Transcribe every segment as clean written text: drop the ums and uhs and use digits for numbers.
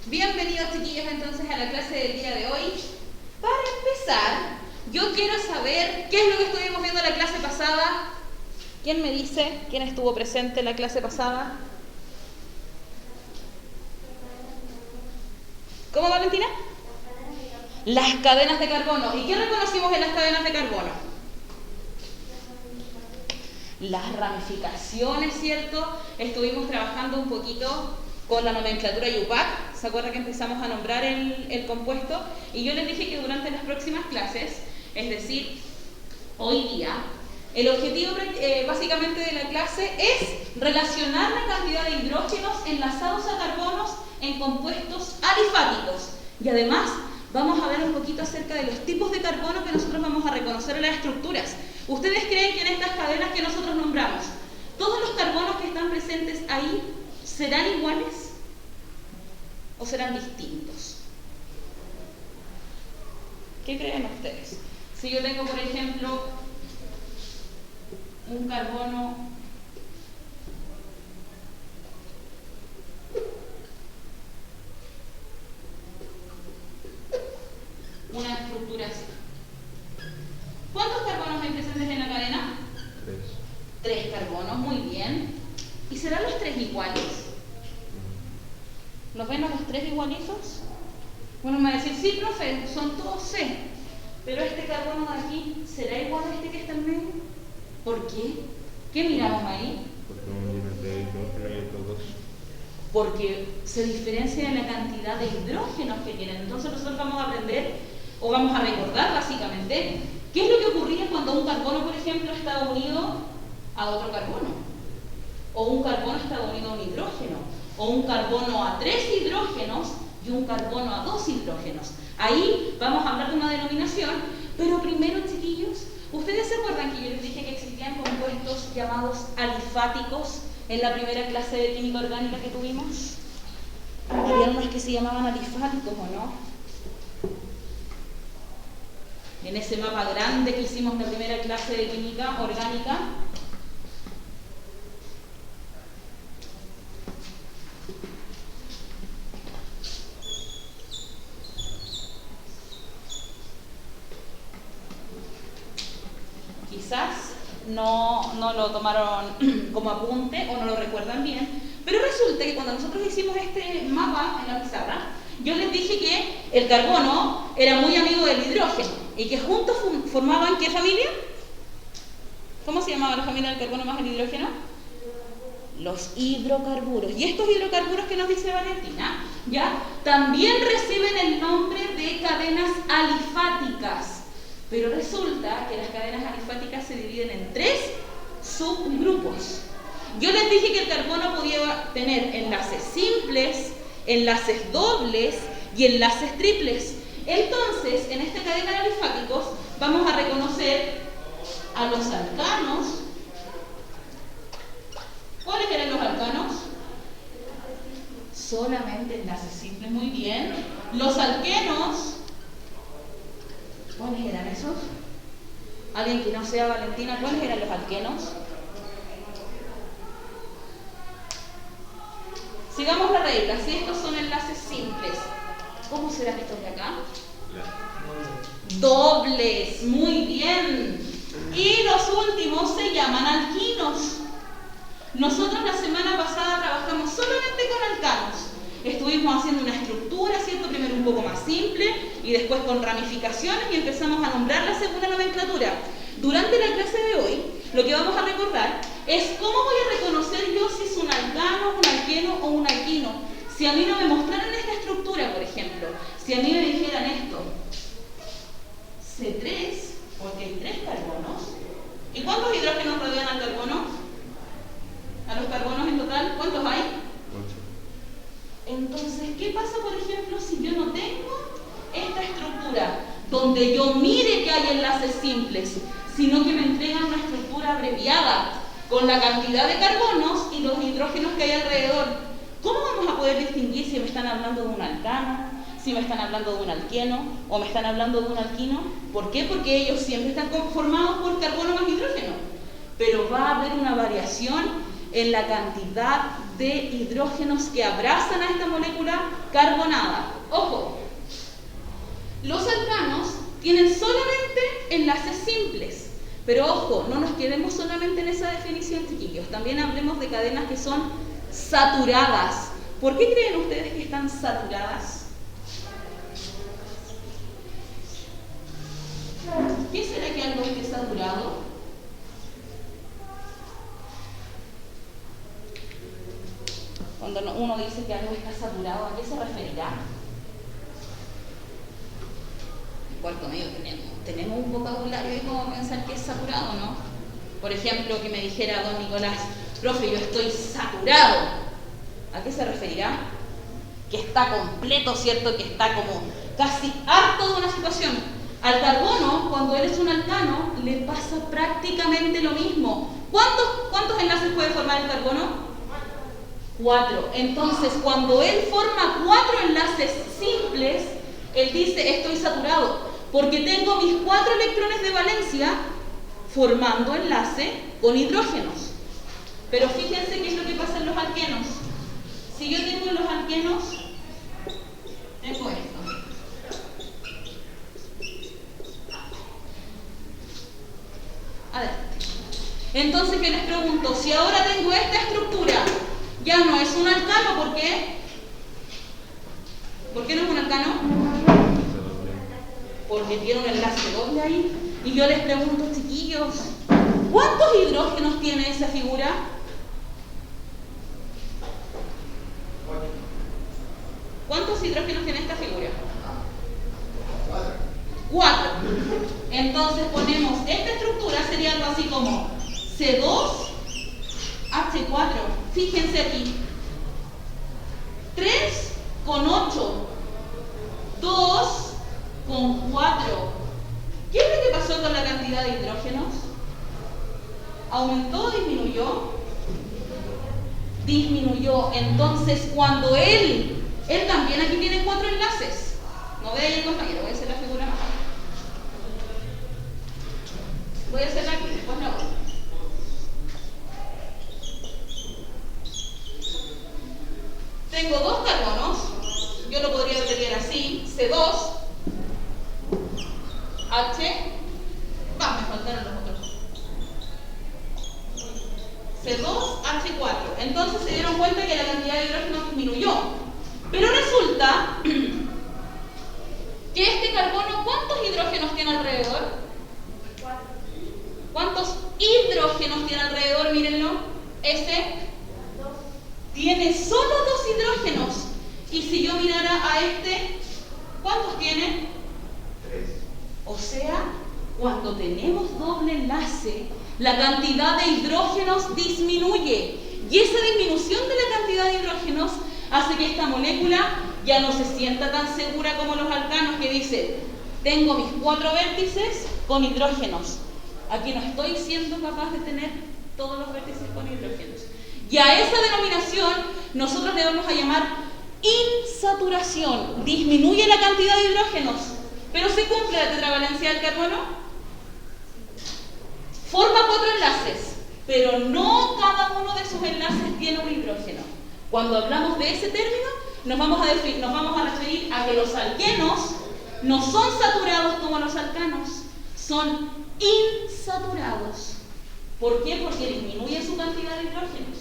Bienvenidos chiquillos entonces a la clase del día de hoy. Para empezar, yo quiero saber qué es lo que estuvimos viendo en la clase pasada. ¿Quién me dice? ¿Quién estuvo presente en la clase pasada? ¿Cómo, Valentina? Las cadenas de carbono. ¿Y qué reconocimos en las cadenas de carbono? Las ramificaciones, ¿cierto? Estuvimos trabajando un poquito con la nomenclatura IUPAC. ¿Se acuerda que empezamos a nombrar el compuesto? Y yo les dije que durante las próximas clases, es decir, hoy día, el objetivo básicamente de la clase es relacionar la cantidad de hidrógenos enlazados a carbonos en compuestos alifáticos. Y además vamos a ver un poquito acerca de los tipos de carbono que nosotros vamos a reconocer en las estructuras. ¿Ustedes creen que en estas cadenas que nosotros nombramos, todos los carbonos que están presentes ahí serán iguales o serán distintos? ¿Qué creen ustedes? Si yo tengo, por ejemplo, un carbono una estructura así. ¿Cuántos carbonos hay presentes en la cadena? 3 carbonos, muy bien. ¿Y serán los 3 iguales? ¿Los ven a los 3 igualitos? Bueno, me va a decir, sí, profe, son todos C. Pero este carbono de aquí, ¿será igual a este que está en medio? ¿Por qué? ¿Qué miramos ahí? Porque uno tiene de hidrógeno y otro 2. Porque se diferencia en la cantidad de hidrógenos que tienen. Entonces nosotros vamos a aprender, o vamos a recordar básicamente, qué es lo que ocurría cuando un carbono, por ejemplo, estaba unido a otro carbono. O un carbono estaba unido a un hidrógeno. O un carbono a 3 hidrógenos y un carbono a 2 hidrógenos. Ahí vamos a hablar de una denominación, pero primero, chiquillos, ¿ustedes se acuerdan que yo les dije que existían compuestos llamados alifáticos en la primera clase de química orgánica que tuvimos? Había unos que se llamaban alifáticos, ¿o no? En ese mapa grande que hicimos en la primera clase de química orgánica. Quizás no lo tomaron como apunte o no lo recuerdan bien, pero resulta que cuando nosotros hicimos este mapa en la pizarra, yo les dije que el carbono era muy amigo del hidrógeno y que juntos formaban ¿qué familia? ¿Cómo se llamaba la familia del carbono más el hidrógeno? Los hidrocarburos. Y estos hidrocarburos que nos dice Valentina, ¿ya? También reciben el nombre de cadenas alifáticas. Pero resulta que las cadenas alifáticas se dividen en 3 subgrupos. Yo les dije que el carbono podía tener enlaces simples, enlaces dobles y enlaces triples. Entonces, en esta cadena de alifáticos vamos a reconocer a los alcanos. ¿Cuáles eran los alcanos? Solamente enlaces simples, muy bien. Los alquenos. ¿Cuáles eran esos? ¿Alguien que no sea Valentina? ¿Cuáles eran los alquenos? Sigamos la regla. Si estos son enlaces simples, ¿cómo serán estos de acá? Dobles. Muy bien. Y los últimos se llaman alquinos. Nosotros la semana pasada trabajamos solamente con alcanos. Estuvimos haciendo una estructura, ¿cierto? Primero un poco más simple y después con ramificaciones y empezamos a nombrarla según la nomenclatura. Durante la clase de hoy, lo que vamos a recordar es cómo voy a reconocer yo si es un alcano, un alqueno o un alquino. Si a mí no me mostraran esta estructura, por ejemplo, si a mí me dijeran esto, C3, porque hay 3 carbonos. ¿Y cuántos hidrógenos rodean al carbono? A los carbonos en total, ¿cuántos hay? 8. Entonces, ¿qué pasa, por ejemplo, si yo no tengo esta estructura donde yo mire que hay enlaces simples, sino que me entregan una estructura abreviada con la cantidad de carbonos y los hidrógenos que hay alrededor? ¿Cómo vamos a poder distinguir si me están hablando de un alcano, si me están hablando de un alqueno o me están hablando de un alquino? ¿Por qué? Porque ellos siempre están conformados por carbono más hidrógeno. Pero va a haber una variación en la cantidad de hidrógenos que abrazan a esta molécula carbonada. Ojo, los alcanos tienen solamente enlaces simples, pero ojo, no nos quedemos solamente en esa definición, chiquillos, también hablemos de cadenas que son saturadas. ¿Por qué creen ustedes que están saturadas? ¿Qué será que algo esté saturado? Cuando uno dice que algo está saturado, ¿a qué se referirá? En cuarto medio tenemos un vocabulario de cómo pensar que es saturado, ¿no? Por ejemplo, que me dijera don Nicolás, profe, yo estoy saturado. ¿A qué se referirá? Que está completo, ¿cierto? Que está como casi harto de una situación. Al carbono, cuando él es un alcano, le pasa prácticamente lo mismo. ¿Cuántos enlaces puede formar el carbono? 4. Entonces, cuando él forma 4 enlaces simples, él dice, estoy saturado, porque tengo mis 4 electrones de valencia formando enlace con hidrógenos. Pero fíjense qué es lo que pasa en los alquenos. Si yo tengo en los alquenos, tengo esto. Adelante. Entonces, yo les pregunto, si ahora tengo esta estructura, ya no es un alcano, ¿por qué? ¿Por qué no es un alcano? Porque tiene un enlace doble ahí. Y yo les pregunto, chiquillos, ¿cuántos hidrógenos tiene esa figura? ¿Cuántos hidrógenos tiene esta figura? 4. Entonces ponemos esta estructura, sería algo así como C2H4. Fíjense aquí. 3 con 8. 2 con 4. ¿Qué es lo que pasó con la cantidad de hidrógenos? ¿Aumentó o disminuyó? Disminuyó. Entonces, cuando él también aquí tiene 4 enlaces. No ve ahí el compañero, voy a hacer la figura más. Voy a hacerla aquí, después la voy. Tengo 2 carbonos, yo lo podría abreviar así, C2, H, me faltaron los otros. C2H4. Entonces se dieron cuenta que la cantidad de hidrógeno disminuyó. Pero resulta que este carbono, ¿cuántos hidrógenos tiene alrededor? 4. ¿Cuántos hidrógenos tiene alrededor? Mírenlo. Este tiene solo 2 hidrógenos. Y si yo mirara a este, ¿cuántos tiene? 3. O sea, cuando tenemos doble enlace, la cantidad de hidrógenos disminuye. Y esa disminución de la cantidad de hidrógenos hace que esta molécula ya no se sienta tan segura como los alcanos, que dice, tengo mis 4 vértices con hidrógenos. Aquí no estoy siendo capaz de tener todos los vértices con hidrógenos. Y a esa denominación nosotros le vamos a llamar insaturación. Disminuye la cantidad de hidrógenos, pero se cumple la tetravalencia del carbono. Forma 4 enlaces, pero no cada uno de sus enlaces tiene un hidrógeno. Cuando hablamos de ese término, nos vamos a referir a que los alquenos no son saturados como los alcanos, son insaturados. ¿Por qué? Porque disminuye su cantidad de hidrógenos,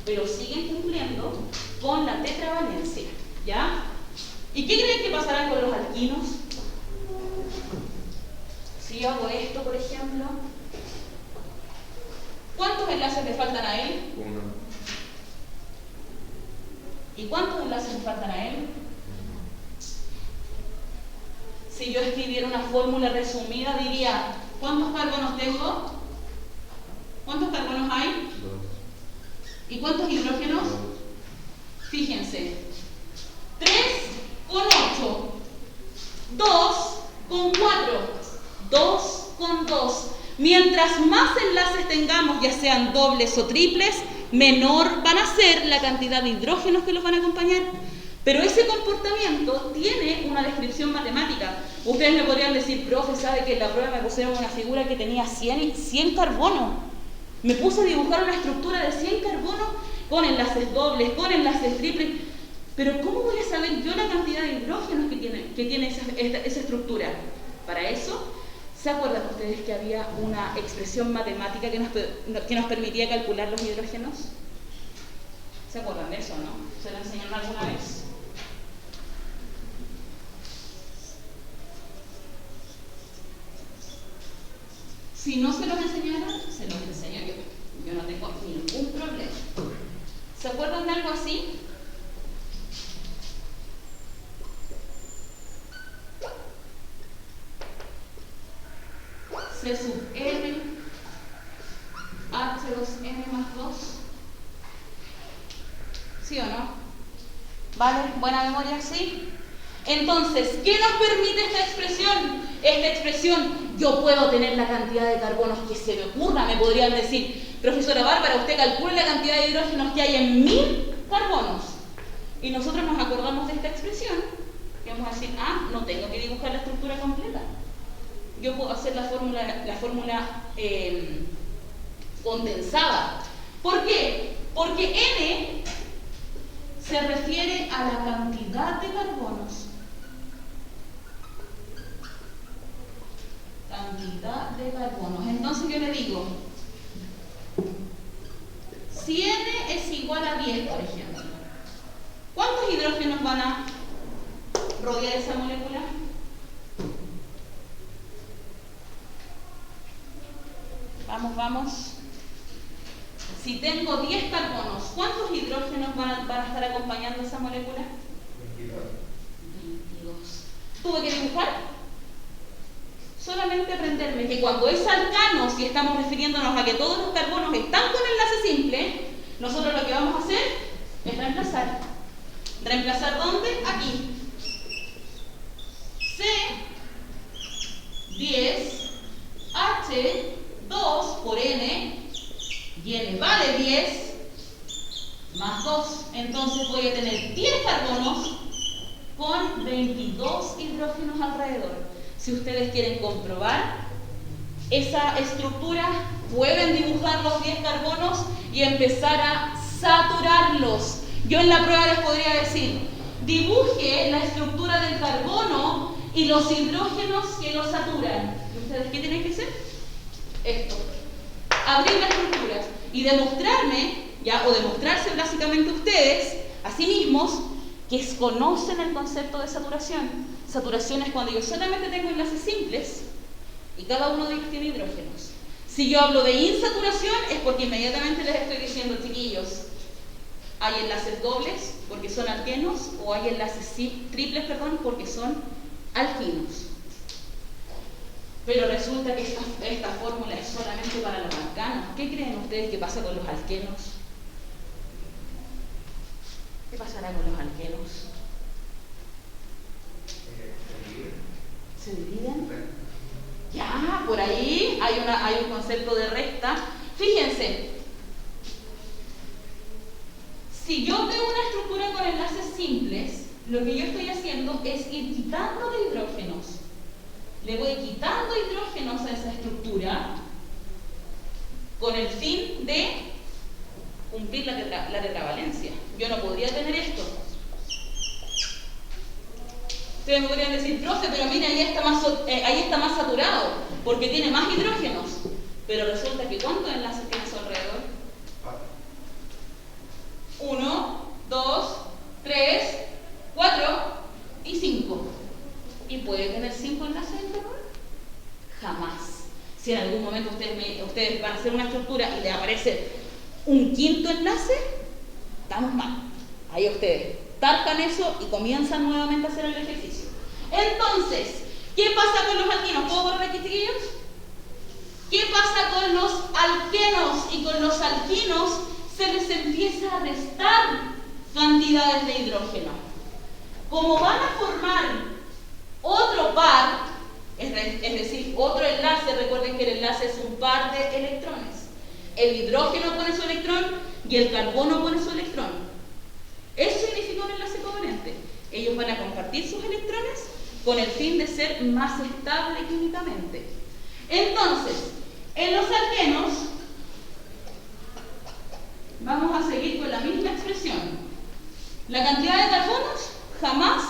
pero siguen cumpliendo con la tetravalencia, ¿ya? ¿Y qué creen que pasará con los alquinos? Si yo hago esto, por ejemplo, ¿cuántos enlaces le faltan a él? 1. ¿Y cuántos enlaces le faltan a él? Si yo escribiera una fórmula resumida, diría, ¿cuántos carbonos tengo? ¿Cuántos carbonos hay? 2. ¿Y cuántos hidrógenos? 2. Fíjense, 3 con 8, 2 con 4, 2 con 2. Mientras más enlaces tengamos, ya sean dobles o triples, menor van a ser la cantidad de hidrógenos que los van a acompañar. Pero ese comportamiento tiene una descripción matemática. Ustedes me podrían decir, profe, ¿sabe que en la prueba me pusieron una figura que tenía 100 carbono? Me puse a dibujar una estructura de 100 carbonos con enlaces dobles, con enlaces triples. Pero ¿cómo voy a saber yo la cantidad de hidrógenos que tiene esa estructura? Para eso, ¿se acuerdan ustedes que había una expresión matemática que nos permitía calcular los hidrógenos? ¿Se acuerdan de eso, no? ¿Se lo enseñaron alguna vez? Si no se los enseñaron, se los enseño yo. Yo no tengo ningún problema. ¿Se acuerdan de algo así? C sub n H2n más 2. ¿Sí o no? ¿Vale? ¿Buena memoria? ¿Sí? Entonces, ¿qué nos permite esta expresión? Esta expresión, yo puedo tener la cantidad de carbonos que se me ocurra. Me podrían decir, profesora Bárbara, usted calcule la cantidad de hidrógenos que hay en 1000 carbonos. Y nosotros nos acordamos de esta expresión. Y vamos a decir, no tengo que dibujar la estructura completa. Yo puedo hacer la fórmula condensada. ¿Por qué? Porque N se refiere a la cantidad de carbonos. Cantidad de carbonos. Entonces yo le digo, si N es igual a 10, por ejemplo, ¿cuántos hidrógenos van a rodear esa molécula? Vamos. Si tengo 10 carbonos, ¿cuántos hidrógenos van a estar acompañando esa molécula? 22. ¿Tuve que dibujar? Solamente aprenderme que cuando es alcano, si estamos refiriéndonos a que todos los carbonos están con enlace simple, nosotros lo que vamos a hacer es reemplazar. ¿Reemplazar dónde? Aquí. C, 10, H, 2 por N, y N vale 10, más 2. Entonces voy a tener 10 carbonos con 22 hidrógenos alrededor. Si ustedes quieren comprobar esa estructura, pueden dibujar los 10 carbonos y empezar a saturarlos. Yo en la prueba les podría decir, dibuje la estructura del carbono y los hidrógenos que lo saturan. ¿Y ustedes qué tienen que hacer? Esto. Abrir la estructura y demostrarme, o demostrarse básicamente ustedes, a sí mismos, que conocen el concepto de saturación. Saturación es cuando yo solamente tengo enlaces simples y cada uno de ellos tiene hidrógenos. Si yo hablo de insaturación es porque inmediatamente les estoy diciendo, chiquillos, hay enlaces dobles porque son alquenos o hay enlaces triples, porque son alquinos. Pero resulta que esta fórmula es solamente para los alcanos. ¿Qué creen ustedes que pasa con los alquenos? ¿Qué pasará con los alquenos? ¿Se dividen? Ya, por ahí hay un concepto de resta. Fíjense, si yo tengo una estructura con enlaces simples, lo que yo estoy haciendo es ir quitando de hidrógenos. Le voy quitando hidrógenos a esa estructura con el fin de cumplir la tetravalencia. Yo no podría tener esto. Ustedes me podrían decir, profe, pero mire, ahí está más saturado, porque tiene más hidrógenos. Pero resulta que ¿cuántos enlaces tiene a su alrededor? 1, 2, 3, 4 y 5. ¿Y puede tener 5 enlaces en carbono? Jamás. Si en algún momento ustedes van a hacer una estructura y le aparece un quinto enlace, estamos mal. Ahí ustedes tartan eso y comienzan nuevamente a hacer el ejercicio. Entonces, ¿qué pasa con los alquinos? ¿Puedo correr aquí, chiquillos? ¿Qué pasa con los alquenos? Y con los alquinos se les empieza a restar cantidades de hidrógeno. Como van a formar otro par, es decir, otro enlace, recuerden que el enlace es un par de electrones. El hidrógeno pone su electrón y el carbono pone su electrón. Eso significa un enlace covalente. Ellos van a compartir sus electrones con el fin de ser más estable químicamente. Entonces, en los alquenos, vamos a seguir con la misma expresión. La cantidad de carbonos jamás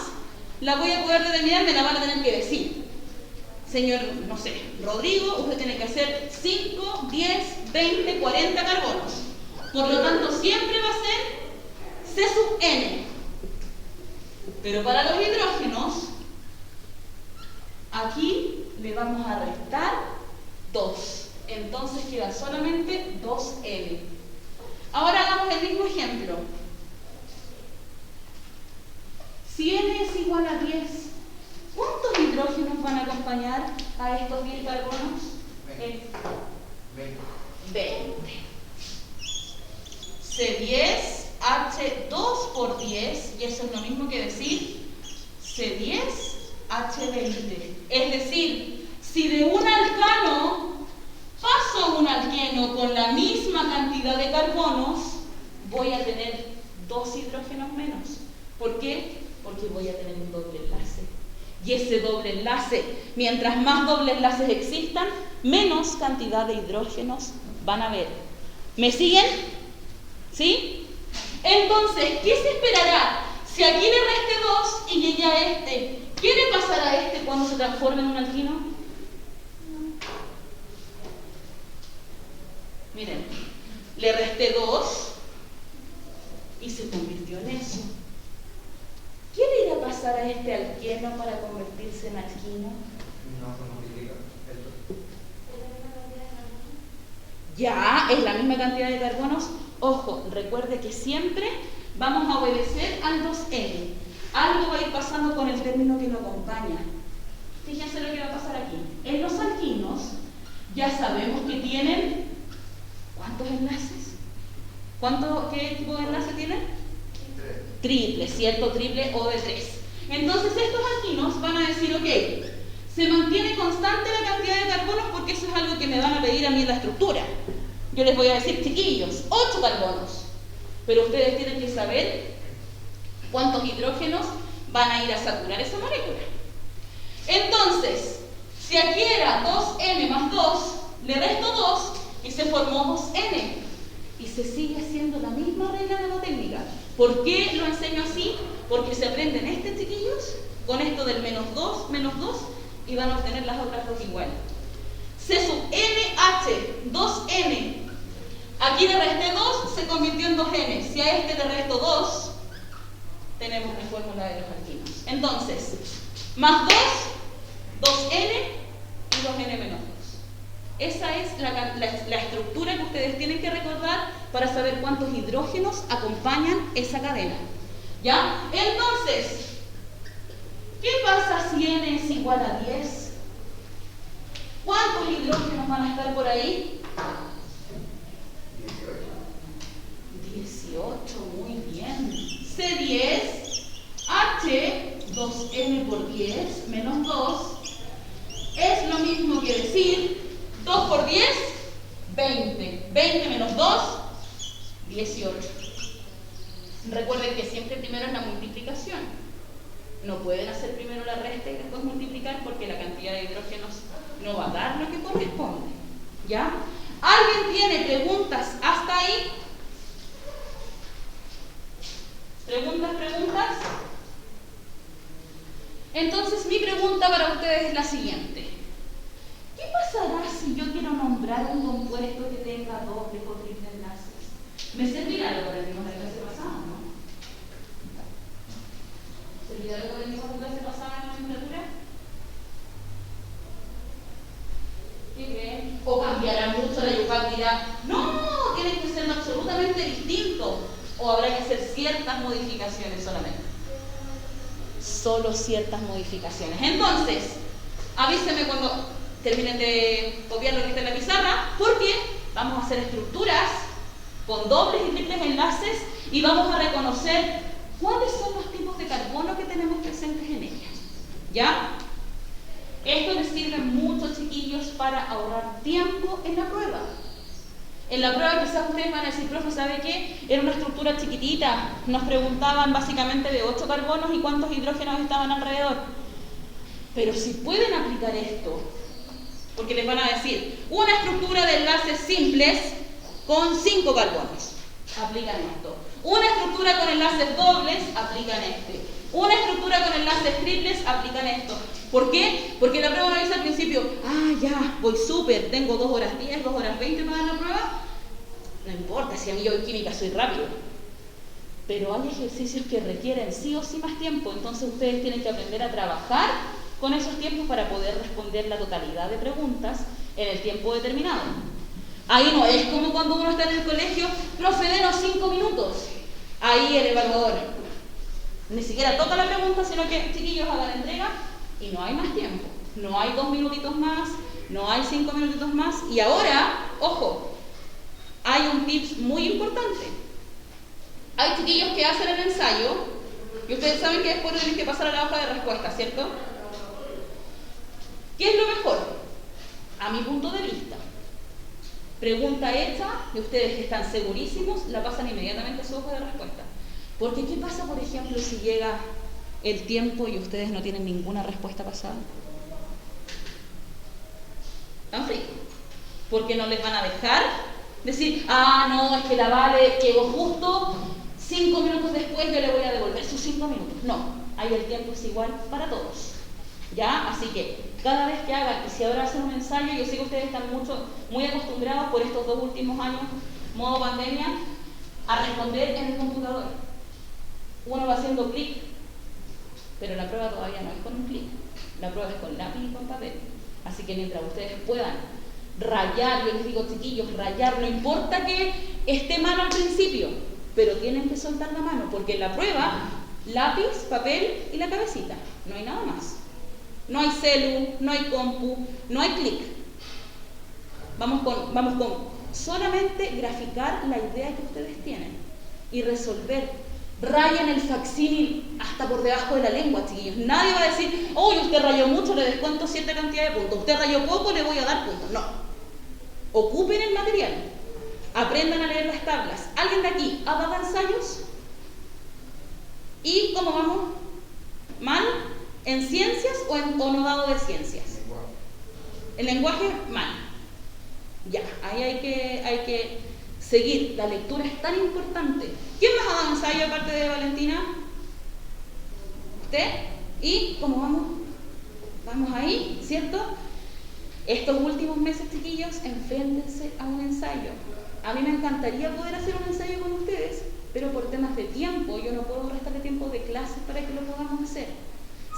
la voy a poder determinar, me la van a tener que decir. Señor, no sé, Rodrigo, usted tiene que hacer 5, 10, 20, 40 carbonos. Por lo tanto, siempre va a ser C sub N. Pero para los hidrógenos, aquí le vamos a restar 2. Entonces queda solamente 2N. Ahora hagamos el mismo ejemplo. Si N es igual a 10, ¿cuántos hidrógenos van a acompañar a estos 10 carbonos? 20. C10, H2 por 10, y eso es lo mismo que decir C10, H20. Es decir, si de un alcano paso a un alqueno con la misma cantidad de carbonos, voy a tener 2 hidrógenos menos. ¿Por qué? Porque voy a tener un doble enlace. Y ese doble enlace, mientras más doble enlaces existan, menos cantidad de hidrógenos van a haber. ¿Me siguen? ¿Sí? Entonces, ¿qué se esperará? Si aquí le reste 2 y llegué a este, ¿qué le pasará a este cuando se transforme en un alquino? Miren, le resté 2 y se convirtió en eso. ¿Qué le irá a pasar a este alqueno para convertirse en alquino? No se multiplica. Ya, es la misma cantidad de carbonos. Ojo, recuerde que siempre vamos a obedecer al 2N. Algo va a ir pasando con el término que lo acompaña. Fíjense lo que va a pasar aquí. En los alquinos ya sabemos que tienen ¿cuántos enlaces? ¿Qué tipo de enlace tienen? Triple, ¿cierto? Triple o de 3. Entonces estos alquinos van a decir, ok, se mantiene constante la cantidad de carbonos porque eso es algo que me van a pedir a mí en la estructura. Yo les voy a decir, chiquillos, 8 carbonos. Pero ustedes tienen que saber cuántos hidrógenos van a ir a saturar esa molécula. Entonces, si aquí era 2N más 2, le resto 2 y se formó 2N. Y se sigue haciendo la misma regla mnemotécnica. ¿Por qué lo enseño así? Porque se aprenden chiquillos, con esto del menos 2, y van a obtener las otras dos iguales. C sub NH, 2N. Aquí le resté 2, se convirtió en 2N. Si a este le resto 2, tenemos la fórmula de los alquinos. Entonces, más 2, 2N y 2N menos 2. Esa es la estructura que ustedes tienen que recordar para saber cuántos hidrógenos acompañan esa cadena. ¿Ya? Entonces, ¿qué pasa si N es igual a 10? ¿Cuántos hidrógenos van a estar por ahí? 18, muy bien. C10, H, 2N por 10 menos 2, es lo mismo que decir 2 por 10, 20. 20 menos 2, 18. Recuerden que siempre primero es la multiplicación. No pueden hacer primero la resta y después multiplicar porque la cantidad de hidrógenos no va a dar lo que corresponde. ¿Ya? ¿Alguien tiene preguntas hasta ahí? ¿Preguntas? Entonces mi pregunta para ustedes es la siguiente. ¿Qué pasará si yo quiero nombrar un compuesto que tenga doble o triple enlaces? ¿Me servirá lo que aprendimos la clase pasada, no? ¿Servirá lo que aprendimos la clase pasada en la nomenclatura? ¿Qué creen? ¿O cambiará mucho la Yucat dirá, no, tiene que ser absolutamente distinto? ¿O habrá que hacer ciertas modificaciones solamente? Solo ciertas modificaciones. Entonces, avísenme cuando terminen de copiar lo que está en la pizarra, porque vamos a hacer estructuras con dobles y triples enlaces y vamos a reconocer cuáles son los tipos de carbono que tenemos presentes en ellas. ¿Ya? Esto les sirve mucho, chiquillos, para ahorrar tiempo en la prueba. En la prueba quizás ustedes van a decir, profe, ¿sabe qué? Era una estructura chiquitita, nos preguntaban básicamente de 8 carbonos y cuántos hidrógenos estaban alrededor. Pero si pueden aplicar esto, porque les van a decir, una estructura de enlaces simples con 5 carbonos. aplican esto. Una estructura con enlaces dobles, aplican este. Una estructura con enlaces triples, aplican esto. ¿Por qué? Porque la prueba no dice al principio, ya, voy súper, tengo 2 horas 10, 2 horas 20 para dar la prueba. No importa si a mí yo en química soy rápido. Pero hay ejercicios que requieren sí o sí más tiempo, entonces ustedes tienen que aprender a trabajar con esos tiempos para poder responder la totalidad de preguntas en el tiempo determinado. Ahí no es como cuando uno está en el colegio, profe, denos 5 minutos. Ahí el evaluador ni siquiera toca la pregunta, sino que chiquillos hagan entrega y no hay más tiempo. No hay 2 minutitos más, no hay 5 minutitos más. Y ahora, ojo, hay un tips muy importante. Hay chiquillos que hacen el ensayo y ustedes saben que después tienen que pasar a la hoja de respuesta, ¿cierto? ¿Qué es lo mejor? A mi punto de vista. Pregunta hecha y ustedes que están segurísimos la pasan inmediatamente a su hoja de respuesta. Porque ¿qué pasa, por ejemplo, si llega el tiempo y ustedes no tienen ninguna respuesta pasada? Tan frío. Porque no les van a dejar decir, no, es que la Vale llegó justo 5 minutos después, yo le voy a devolver sus 5 minutos. No, ahí el tiempo es igual para todos. ¿Ya? Así que cada vez que hagan, y si ahora hacen un ensayo, yo sé que ustedes están muy acostumbrados por estos 2 últimos años, modo pandemia, a responder en el computador. Uno va haciendo clic, pero la prueba todavía no es con un clic, la prueba es con lápiz y con papel. Así que mientras ustedes puedan rayar, yo les digo chiquillos, rayar, no importa que esté mano al principio, pero tienen que soltar la mano, porque en la prueba, lápiz, papel y la cabecita, no hay nada más. No hay celu, no hay compu, no hay clic. Vamos con solamente graficar la idea que ustedes tienen y resolver. Rayen el facsímil hasta por debajo de la lengua, chiquillos. Nadie va a decir, usted rayó mucho, le descuento cierta cantidad de puntos. Usted rayó poco, le voy a dar puntos. No. Ocupen el material. Aprendan a leer las tablas. ¿Alguien de aquí ha dado ensayos? ¿Y cómo vamos? ¿Mal? ¿En ciencias o no dado de ciencias? El lenguaje, mal. Ya, ahí hay que seguir. La lectura es tan importante. ¿Quién más ha dado ensayo aparte de Valentina? ¿Usted? ¿Y cómo vamos? Vamos ahí, ¿cierto? Estos últimos meses, chiquillos, enfréntense a un ensayo. A mí me encantaría poder hacer un ensayo con ustedes, pero por temas de tiempo, yo no puedo restarle tiempo de clases para que lo podamos hacer.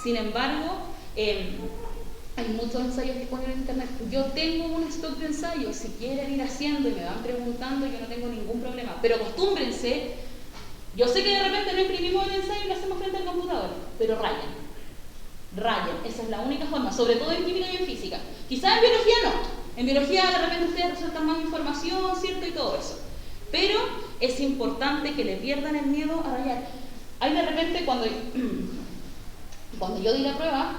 Sin embargo, hay muchos ensayos disponibles en internet. Yo tengo un stock de ensayos. Si quieren ir haciendo y me van preguntando, yo no tengo ningún problema. Pero acostúmbrense. Yo sé que de repente no imprimimos el ensayo y lo hacemos frente al computador, pero rayen. Rayen. Esa es la única forma, sobre todo en química y en física. Quizás en biología no. En biología de repente ustedes resueltan más información, ¿cierto? Y todo eso. Pero es importante que le pierdan el miedo a rayar. Hay de repente cuando yo di la prueba,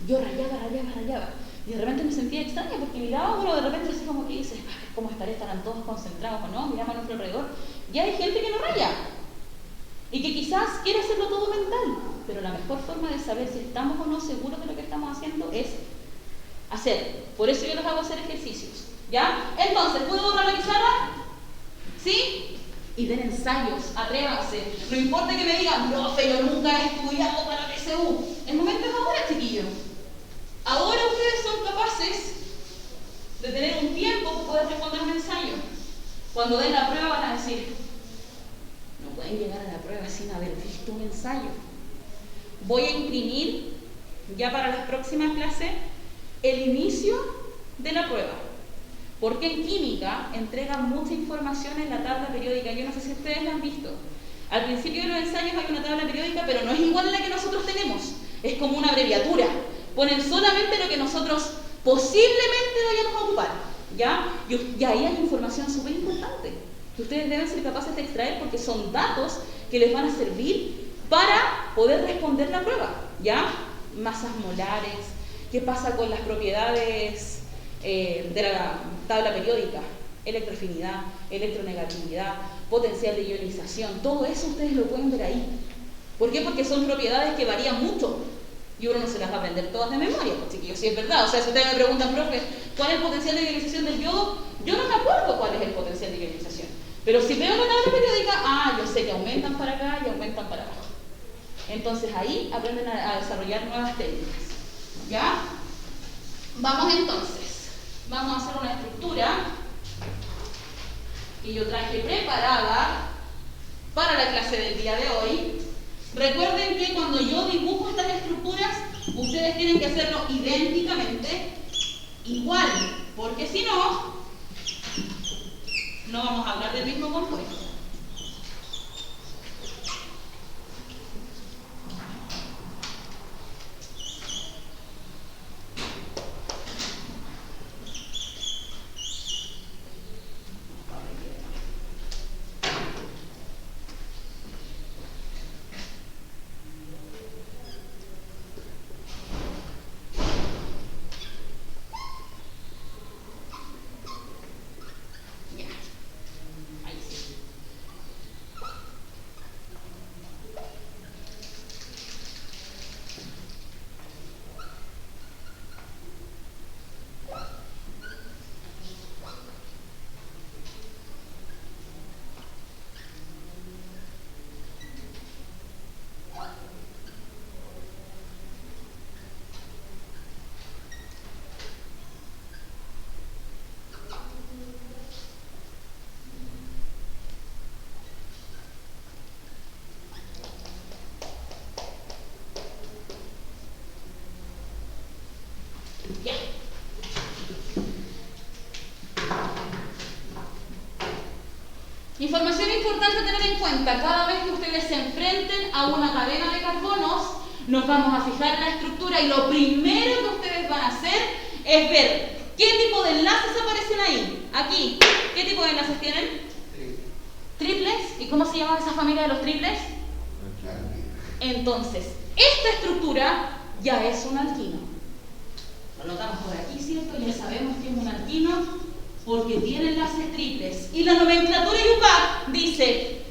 yo rayaba. Y de repente me sentía extraña porque miraba uno de repente así como que dice, ¿cómo estarán todos concentrados o no? Miramos a nuestro alrededor. Y hay gente que no raya. Y que quizás quiere hacerlo todo mental. Pero la mejor forma de saber si estamos o no seguros de lo que estamos haciendo es hacer. Por eso yo les hago hacer ejercicios. ¿Ya? Entonces, ¿puedo borrar la pizarra? ¿Sí? Y den ensayos, atrévanse. No importa que me digan, profe, yo nunca he estudiado para PSU. El momento es ahora, chiquillos. Ahora ustedes son capaces de tener un tiempo para poder responder un ensayo. Cuando den la prueba van a decir, no pueden llegar a la prueba sin haber visto un ensayo. Voy a imprimir, ya para las próximas clases, el inicio de la prueba. Porque en química entregan mucha información en la tabla periódica. Yo no sé si ustedes la han visto. Al principio de los ensayos hay una tabla periódica, pero no es igual a la que nosotros tenemos. Es como una abreviatura. Ponen solamente lo que nosotros posiblemente vayamos a ocupar. ¿Ya? Y ahí hay información súper importante que ustedes deben ser capaces de extraer porque son datos que les van a servir para poder responder la prueba. ¿Ya? Masas molares, qué pasa con las propiedades de la tabla periódica, electroafinidad, electronegatividad, potencial de ionización, todo eso ustedes lo pueden ver ahí. ¿Por qué? Porque son propiedades que varían mucho y uno no se las va a aprender todas de memoria, pues, chiquillos, si es verdad. O sea, si ustedes me preguntan, profe, ¿cuál es el potencial de ionización del yodo? Yo no me acuerdo cuál es el potencial de ionización. Pero si veo la tabla periódica, yo sé que aumentan para acá y aumentan para abajo. Entonces ahí aprenden a desarrollar nuevas técnicas. ¿Ya? Vamos entonces. Vamos a hacer una estructura que yo traje preparada para la clase del día de hoy. Recuerden que cuando yo dibujo estas estructuras, ustedes tienen que hacerlo idénticamente, igual, porque si no, no vamos a hablar del mismo compuesto. Información importante a tener en cuenta: cada vez que ustedes se enfrenten a una cadena de carbonos, nos vamos a fijar en la estructura y lo primero que ustedes van a hacer es ver qué tipo de enlaces aparecen ahí. Aquí, ¿qué tipo de enlaces tienen? Triples. ¿Y cómo se llama esa familia de los triples? Entonces, esta estructura ya es un alquino. Lo notamos por aquí, ¿cierto? Ya sabemos que es un alquino porque tiene enlaces triples. Y la nomenclatura IUPAC dice,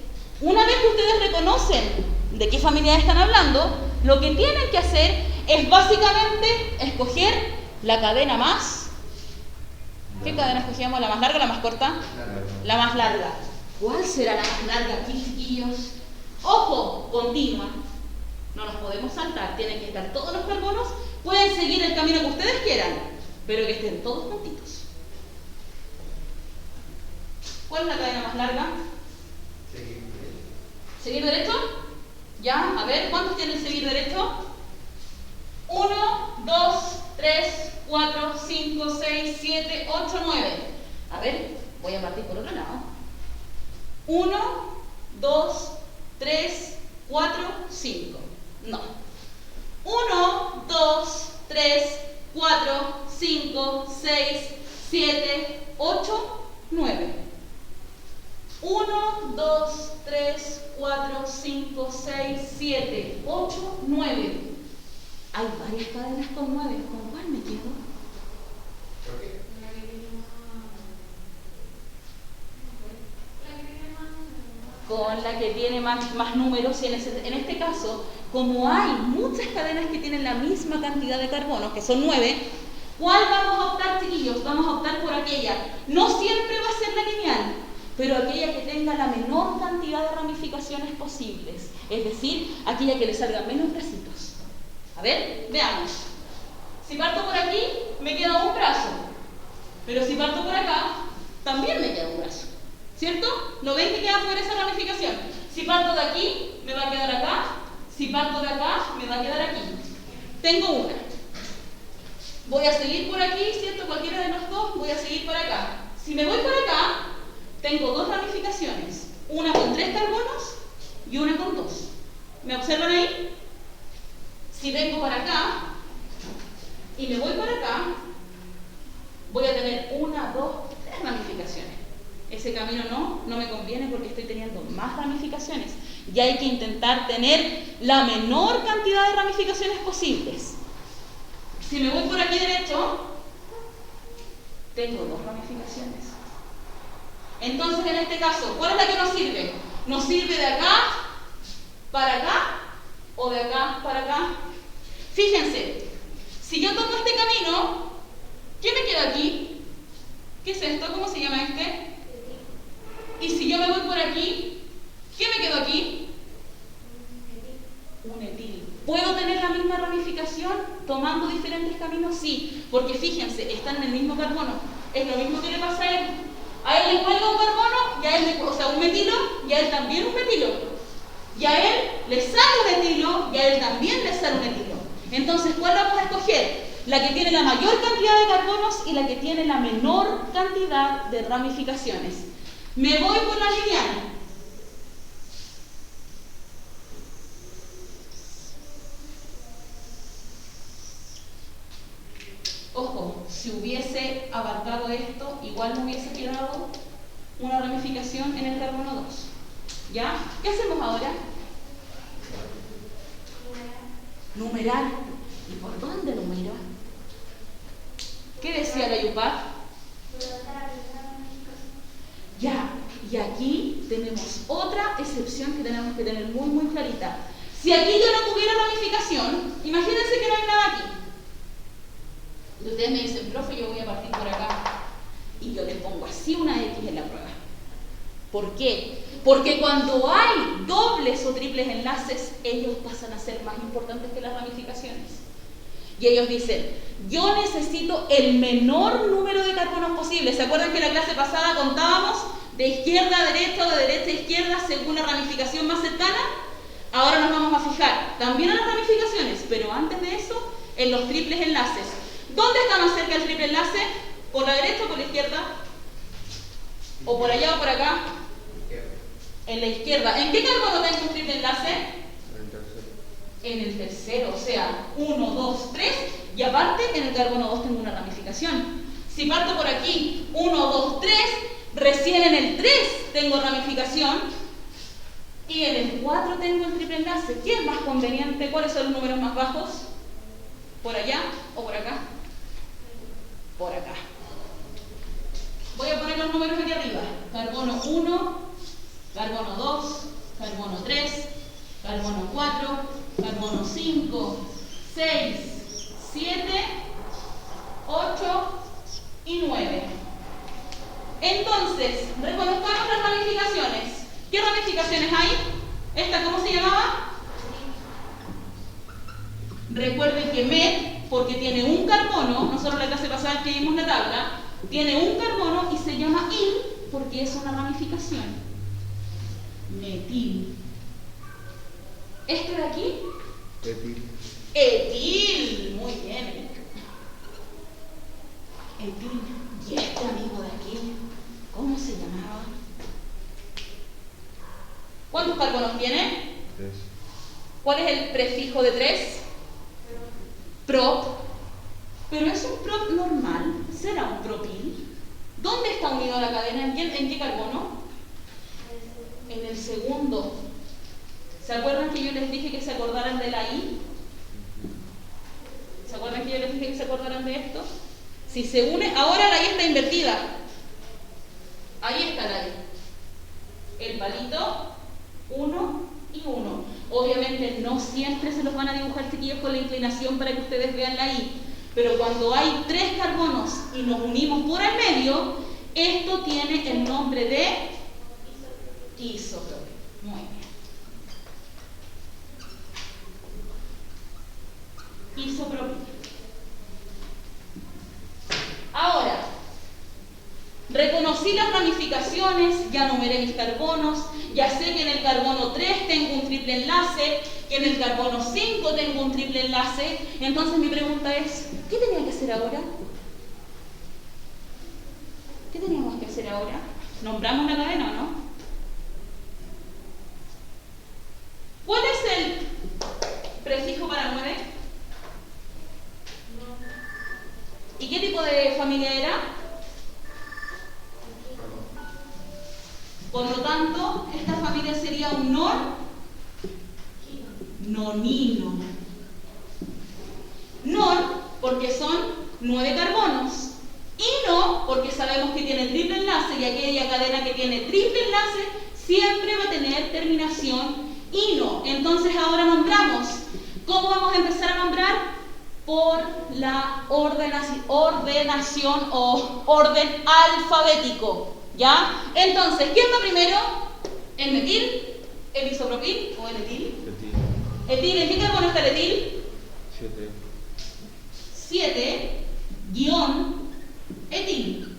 una vez que ustedes reconocen de qué familia están hablando, lo que tienen que hacer es básicamente escoger la cadena más. ¿Qué cadena escogíamos? ¿La más larga o la más corta? La más larga. ¿Cuál será la más larga aquí, chiquillos? Ojo, continua. No nos podemos saltar, tienen que estar todos los carbonos. Pueden seguir el camino que ustedes quieran, pero que estén todos juntitos. ¿Cuál es la cadena más larga? ¿Seguir derecho? ¿Ya? A ver, ¿cuántos tienen seguir derecho? 1, 2, 3, 4, 5, 6, 7, 8, 9. A ver, voy a partir por otro lado. 1, 2, 3, 4, 5. No. 1, 2, 3, 4, 5, 6, 7, 8, 9. 1, 2, 3, 4, 5, 6, 7, 8, 9. Hay varias cadenas con 9. ¿Con cuál me quedo? Con la que tiene más números. Y en este caso, como hay muchas cadenas que tienen la misma cantidad de carbonos, que son 9, ¿cuál vamos a optar, chiquillos? Vamos a optar por aquella. No siempre va a ser la lineal, pero aquella que tenga la menor cantidad de ramificaciones posibles, es decir, aquella que le salgan menos bracitos. A ver, veamos. Si parto por aquí, me queda un brazo, pero si parto por acá, también me queda un brazo, ¿cierto? ¿Lo ven que queda fuera esa ramificación? Si parto de aquí, me va a quedar acá. Si parto de acá, me va a quedar aquí. Tengo una. Voy a seguir por aquí, ¿cierto? Cualquiera de los dos, voy a seguir por acá. Si me voy por acá, tengo dos ramificaciones, una con 3 carbonos y una con 2. ¿Me observan ahí? Si vengo para acá y me voy para acá, voy a tener 1, 2, 3 ramificaciones. Ese camino no me conviene porque estoy teniendo más ramificaciones. Y hay que intentar tener la menor cantidad de ramificaciones posibles. Si me voy por aquí derecho, tengo 2 ramificaciones. Entonces, en este caso, ¿cuál es la que nos sirve? ¿Nos sirve de acá para acá o de acá para acá? Fíjense, si yo tomo este camino, ¿qué me queda aquí? ¿Qué es esto? ¿Cómo se llama este? Y si yo me voy por aquí, ¿qué me quedó aquí? Un etil. ¿Puedo tener la misma ramificación tomando diferentes caminos? Sí, porque fíjense, están en el mismo carbono. Es lo mismo que le pasa a él. A él le cuelga un carbono, y a él o sea, un metilo, y a él también un metilo. Y a él le sale un etilo, y a él también le sale un etilo. Entonces, ¿cuál vamos a escoger? La que tiene la mayor cantidad de carbonos y la que tiene la menor cantidad de ramificaciones. Me voy por la lineal. Ojo, si hubiese abarcado esto, igual me hubiese quedado una ramificación en el carbono 2. ¿Ya? ¿Qué hacemos ahora? Numerar. ¿Y por dónde numero? ¿Qué decía la Yupac? Ya, y aquí tenemos otra excepción que tenemos que tener muy, muy clarita. Si aquí yo no tuviera ramificación, imagínense que no hay nada aquí. Y ustedes me dicen, profe, yo voy a partir por acá. Y yo le pongo así una X en la prueba. ¿Por qué? Porque cuando hay dobles o triples enlaces, ellos pasan a ser más importantes que las ramificaciones. Y ellos dicen, yo necesito el menor número de carbonos posible. ¿Se acuerdan que en la clase pasada contábamos de izquierda a derecha o de derecha a izquierda según la ramificación más cercana? Ahora nos vamos a fijar también en las ramificaciones, pero antes de eso, en los triples enlaces. ¿Dónde está más cerca el triple enlace? ¿Por la derecha o por la izquierda? ¿O por allá o por acá? En la izquierda. ¿En qué carbono tengo un triple enlace? En el tercero, o sea, 1, 2, 3, y aparte en el carbono 2 tengo una ramificación. Si parto por aquí, 1, 2, 3, recién en el 3 tengo ramificación, y en el 4 tengo el triple enlace. ¿Qué es más conveniente? ¿Cuáles son los números más bajos? ¿Por allá o por acá? Por acá. Voy a poner los números aquí arriba. Carbono 1, carbono 2, carbono 3, carbono 4, carbono 5, 6, 7, 8 y 9. Entonces, reconozcamos las ramificaciones. ¿Qué ramificaciones hay? ¿Esta cómo se llamaba? Recuerden que met, porque tiene un carbono, nosotros la clase pasada escribimos la tabla, tiene un carbono y se llama il porque es una ramificación. Metil. ¿Este de aquí? Etil. Etil. Muy bien. Etil. ¿Y este amigo de aquí? ¿Cómo se llamaba? ¿Cuántos carbonos tiene? 3. ¿Cuál es el prefijo de 3? Prop. Pero es un prop normal. ¿Será un propil? ¿Dónde está unido a la cadena? ¿En qué carbono? En el segundo. ¿Se acuerdan que yo les dije que se acordaran de la I? ¿Se acuerdan que yo les dije que se acordaran de esto? Si se une, ahora la I está invertida. Ahí está la I. El palito, 1 y 1. Obviamente no siempre se los van a dibujar, chiquillos, con la inclinación para que ustedes vean la I. Pero cuando hay 3 carbonos y nos unimos por el medio, esto tiene el nombre de isótopo. Muy bien. Isopropil. Ahora, reconocí las ramificaciones, ya numeré mis carbonos, ya sé que en el carbono 3 tengo un triple enlace, que en el carbono 5 tengo un triple enlace. Entonces mi pregunta es, ¿qué tenía que hacer ahora? ¿Qué teníamos que hacer ahora? ¿Nombramos la cadena o no? ¿Cuál es el prefijo para 9? ¿Y qué tipo de familia era? Por lo tanto, esta familia sería un nonino. Non, porque son 9 carbonos. Ino, porque sabemos que tiene triple enlace, y aquella cadena que tiene triple enlace siempre va a tener terminación ino. Entonces ahora nombramos. ¿Cómo vamos a empezar a nombrar? Por la ordenación o orden alfabético. ¿Ya? Entonces, ¿quién va primero? ¿El metil? ¿El isopropil o el etil? Etil, ¿en qué carbono está el etil? 7 guión etil.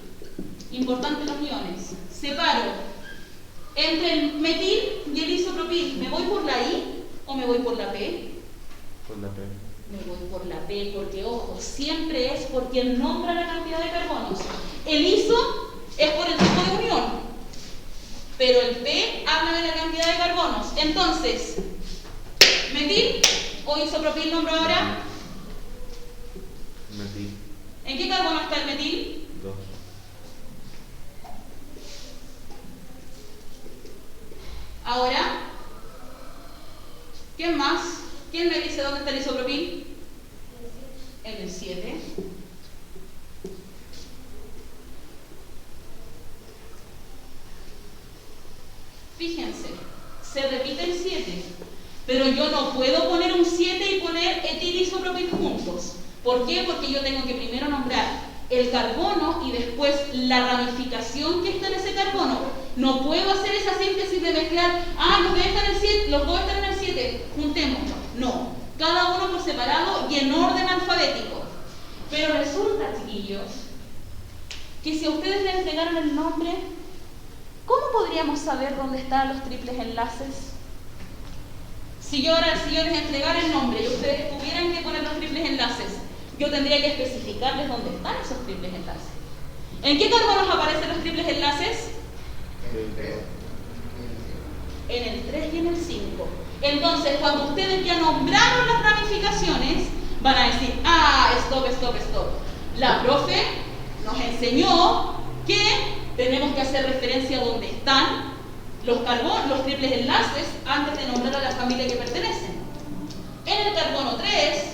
Importante los guiones. Separo entre el metil y el isopropil. ¿Me voy por la I o me voy por la P? Por la P. Me voy por la P porque, ojo, siempre es por quien nombra la cantidad de carbonos. El iso es por el tipo de unión, pero el P habla de la cantidad de carbonos. Entonces, metil o isopropil nombro ahora. Metil. ¿En qué carbono está el metil? 2. Ahora, ¿quién más? ¿Quién me dice dónde está el isopropil? En el 7. Fíjense, se repite el 7, pero yo no puedo poner un 7 y poner etil y isopropil juntos. ¿Por qué? Porque yo tengo que primero nombrar el carbono y después la ramificación que está en ese carbono. No puedo hacer esa síntesis de mezclar, los dos están en el 7, juntémoslos. No, cada uno por separado y en orden alfabético. Pero resulta, chiquillos, que si a ustedes le entregaron el nombre, ¿cómo podríamos saber dónde están los triples enlaces? Si yo les entregara el nombre y ustedes tuvieran que poner los triples enlaces, yo tendría que especificarles dónde están esos triples enlaces. ¿En qué carbonos aparecen los triples enlaces? En el 3 y en el 5. Entonces, cuando ustedes ya nombraron las ramificaciones, van a decir, stop. La profe nos enseñó que tenemos que hacer referencia a dónde están los triples enlaces antes de nombrar a la familia que pertenecen. En el carbono 3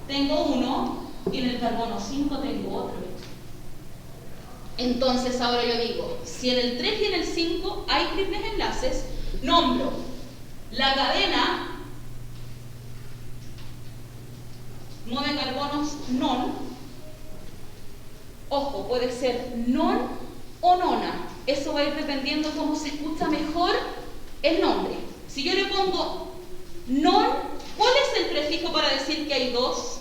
tengo uno y en el carbono 5 tengo otro. Entonces ahora yo digo, si en el 3 y en el 5 hay triples enlaces, nombro la cadena 9 carbonos non. Ojo, puede ser non o nona. Eso va a ir dependiendo cómo se escucha mejor el nombre. Si yo le pongo non, ¿cuál es el prefijo para decir que hay dos?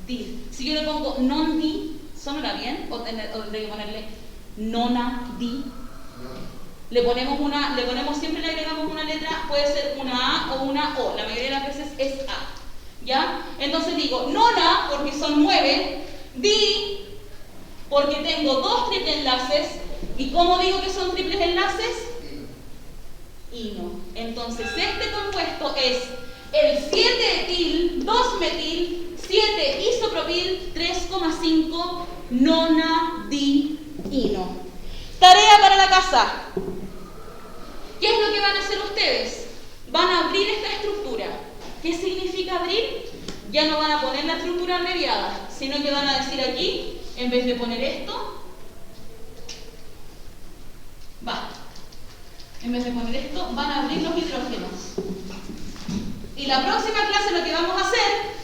Di. Si yo le pongo non di, ¿sonará bien? ¿O tendré que ponerle nona di? Siempre le agregamos una letra, puede ser una A o una O, la mayoría de las veces es A, ¿ya? Entonces digo, nona, porque son 9, di, porque tengo dos triples enlaces, ¿y cómo digo que son triples enlaces? Ino. Entonces este compuesto es el 7 etil, 2 metil, 7 isopropil, 3,5 nonadino. Tarea para la casa. ¿Qué es lo que van a hacer ustedes? Van a abrir esta estructura. ¿Qué significa abrir? Ya no van a poner la estructura abreviada, sino que van a decir aquí, en vez de poner esto, van a abrir los hidrógenos. Y la próxima clase lo que vamos a hacer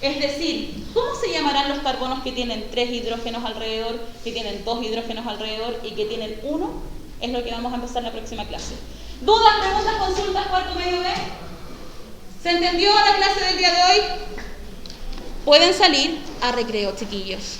es decir, ¿cómo se llamarán los carbonos que tienen 3 hidrógenos alrededor, que tienen 2 hidrógenos alrededor y que tienen 1? Es lo que vamos a empezar la próxima clase. ¿Dudas, preguntas, consultas, cuarto medio B? ¿Se entendió la clase del día de hoy? Pueden salir a recreo, chiquillos.